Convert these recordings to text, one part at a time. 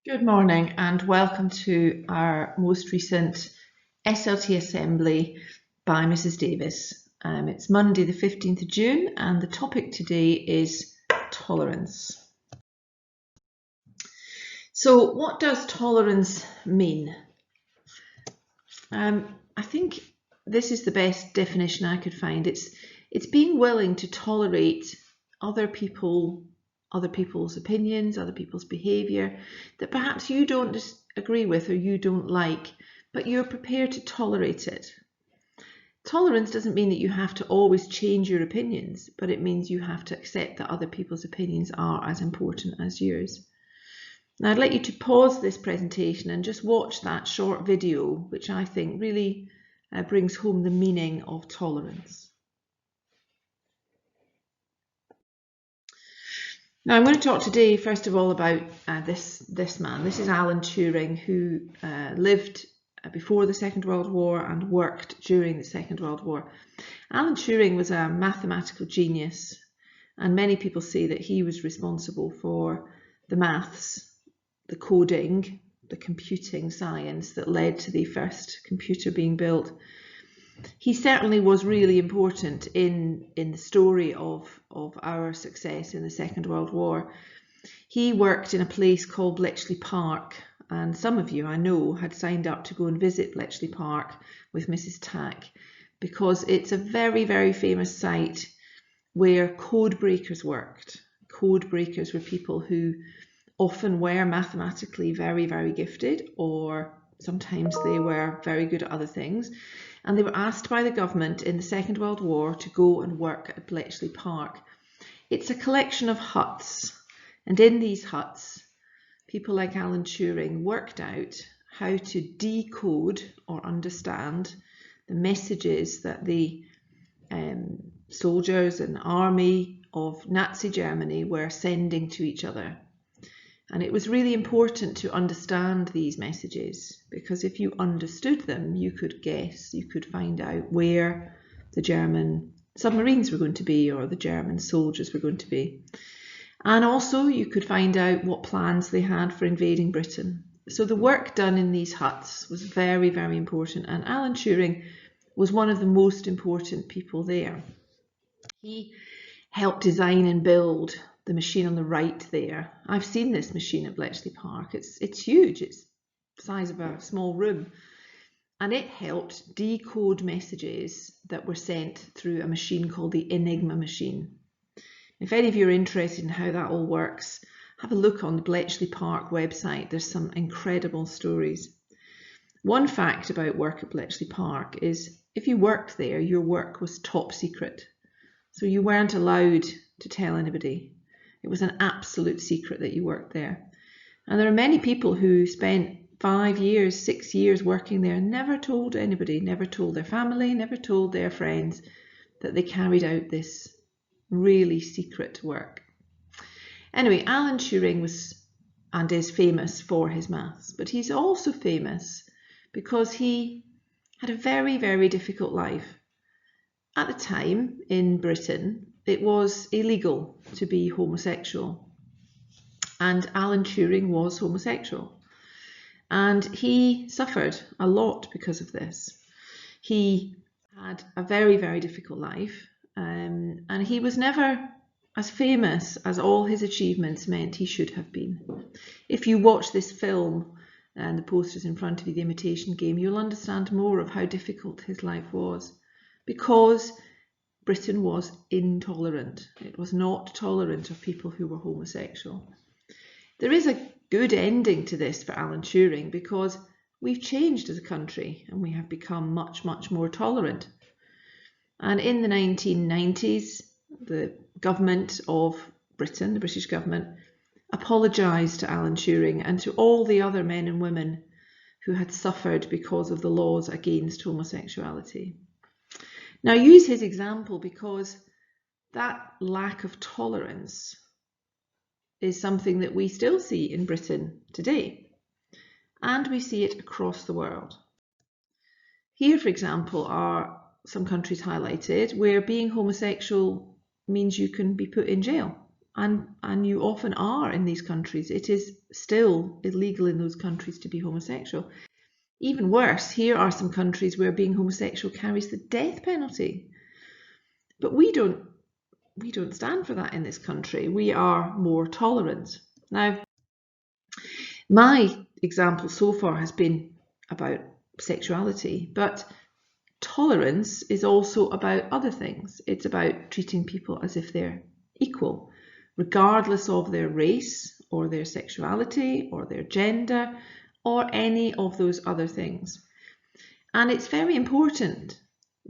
Good morning and welcome to our most recent SLT Assembly by Mrs Davis. It's Monday the 15th of June and the topic today is tolerance. So what does tolerance mean? I think this is the best definition I could find. It's being willing to tolerate other people's opinions, other people's behaviour that perhaps you don't agree with or you don't like, but you're prepared to tolerate it. Tolerance doesn't mean that you have to always change your opinions, but it means you have to accept that other people's opinions are as important as yours. Now I'd like you to pause this presentation and just watch that short video, which I think really brings home the meaning of tolerance. Now I'm going to talk today first of all about this man. This is Alan Turing, who lived before the Second World War and worked during the Second World War. Alan Turing was a mathematical genius, and many people say that he was responsible for the maths, the coding, the computing science that led to the first computer being built. He certainly was really important in the story of our success in the Second World War. He worked in a place called Bletchley Park, and some of you I know had signed up to go and visit Bletchley Park with Mrs Tack, because it's a very, very famous site where code breakers worked. Code breakers were people who often were mathematically very, very gifted, or sometimes they were very good at other things. And they were asked by the government in the Second World War to go and work at Bletchley Park. It's a collection of huts, and in these huts, people like Alan Turing worked out how to decode or understand the messages that the soldiers and army of Nazi Germany were sending to each other. And it was really important to understand these messages, because if you understood them, you could guess, you could find out where the German submarines were going to be or the German soldiers were going to be. And also you could find out what plans they had for invading Britain. So the work done in these huts was very, very important, and Alan Turing was one of the most important people there. He helped design and build the machine on the right there. I've seen this machine at Bletchley Park. It's huge. It's the size of a small room. And it helped decode messages that were sent through a machine called the Enigma Machine. If any of you are interested in how that all works, have a look on the Bletchley Park website. There's some incredible stories. One fact about work at Bletchley Park is if you worked there, your work was top secret. So you weren't allowed to tell anybody. It was an absolute secret that you worked there. And there are many people who spent 5 years, 6 years working there and never told anybody, never told their family, never told their friends that they carried out this really secret work. Anyway, Alan Turing was and is famous for his maths, but he's also famous because he had a very, very difficult life. At the time in Britain, it was illegal to be homosexual, and Alan Turing was homosexual, and he suffered a lot because of this. He had a very, very difficult life, and he was never as famous as all his achievements meant he should have been. If you watch this film and the posters in front of you, The Imitation Game, you'll understand more of how difficult his life was, because Britain was intolerant. It was not tolerant of people who were homosexual. There is a good ending to this for Alan Turing, because we've changed as a country and we have become much, much more tolerant. And in the 1990s, the government of Britain, the British government, apologised to Alan Turing and to all the other men and women who had suffered because of the laws against homosexuality. Now, I use his example because that lack of tolerance is something that we still see in Britain today, and we see it across the world. Here, for example, are some countries highlighted where being homosexual means you can be put in jail. and you often are in these countries. It is still illegal in those countries to be homosexual. Even worse, here are some countries where being homosexual carries the death penalty. But we don't stand for that in this country. We are more tolerant. Now, my example so far has been about sexuality, but tolerance is also about other things. It's about treating people as if they're equal, regardless of their race or their sexuality or their gender or any of those other things. And it's very important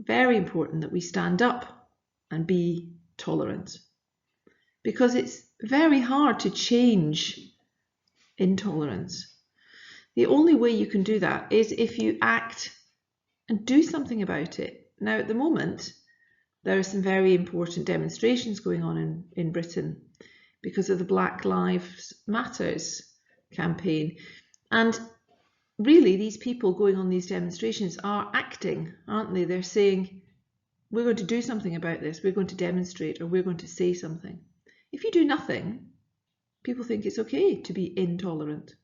that we stand up and be tolerant, because it's very hard to change intolerance. The only way you can do that is if you act and do something about it. Now, at the moment, there are some very important demonstrations going on in Britain because of the Black Lives Matters campaign. And really, these people going on these demonstrations are acting, aren't they? They're saying, we're going to do something about this, we're going to demonstrate, or we're going to say something. If you do nothing, people think it's okay to be intolerant.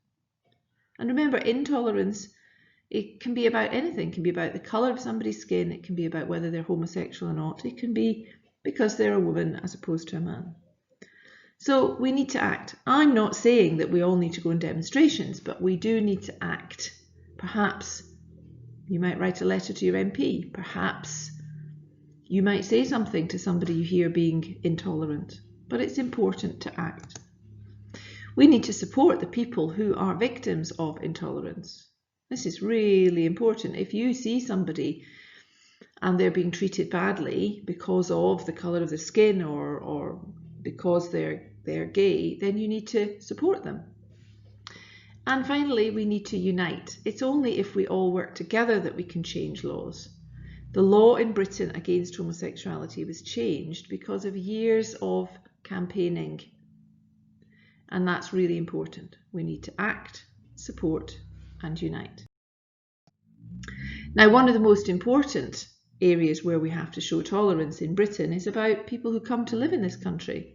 And remember, intolerance, it can be about anything. It can be about the colour of somebody's skin. It can be about whether they're homosexual or not. It can be because they're a woman as opposed to a man. So we need to act. I'm not saying that we all need to go on demonstrations, but we do need to act. Perhaps you might write a letter to your MP. Perhaps you might say something to somebody you hear being intolerant. But it's important to act. We need to support the people who are victims of intolerance. This is really important. If you see somebody and they're being treated badly because of the colour of their skin or because they're gay, then you need to support them. And finally, we need to unite. It's only if we all work together that we can change laws. The law in Britain against homosexuality was changed because of years of campaigning. And that's really important. We need to act, support, and unite. Now, one of the most important areas where we have to show tolerance in Britain is about people who come to live in this country.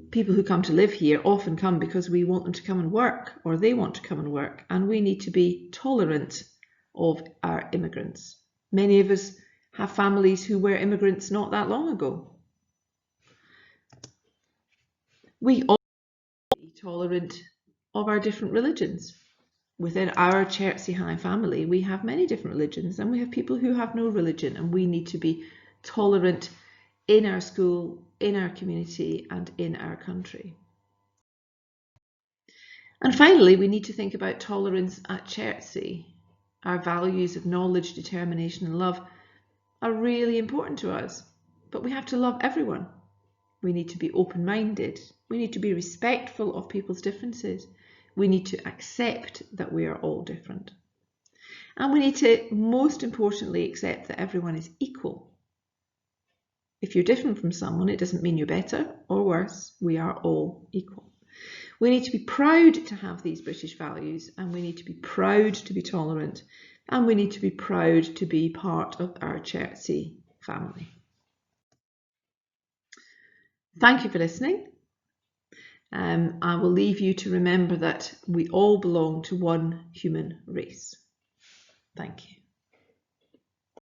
People who come to live here often come because we want them to come and work, or they want to come and work, and we need to be tolerant of our immigrants. Many of us have families who were immigrants not that long ago. We all need to be tolerant of our different religions. Within our Chertsey High family, we have many different religions, and we have people who have no religion, and we need to be tolerant in our school, in our community, and in our country. And finally, we need to think about tolerance at Chertsey. Our values of knowledge, determination, and love are really important to us, but we have to love everyone. We need to be open-minded. We need to be respectful of people's differences. We need to accept that we are all different. And we need to, most importantly, accept that everyone is equal. If you're different from someone, it doesn't mean you're better or worse. We are all equal. We need to be proud to have these British values, and we need to be proud to be tolerant, and we need to be proud to be part of our Chertsey family. Thank you for listening. I will leave you to remember that we all belong to one human race. Thank you.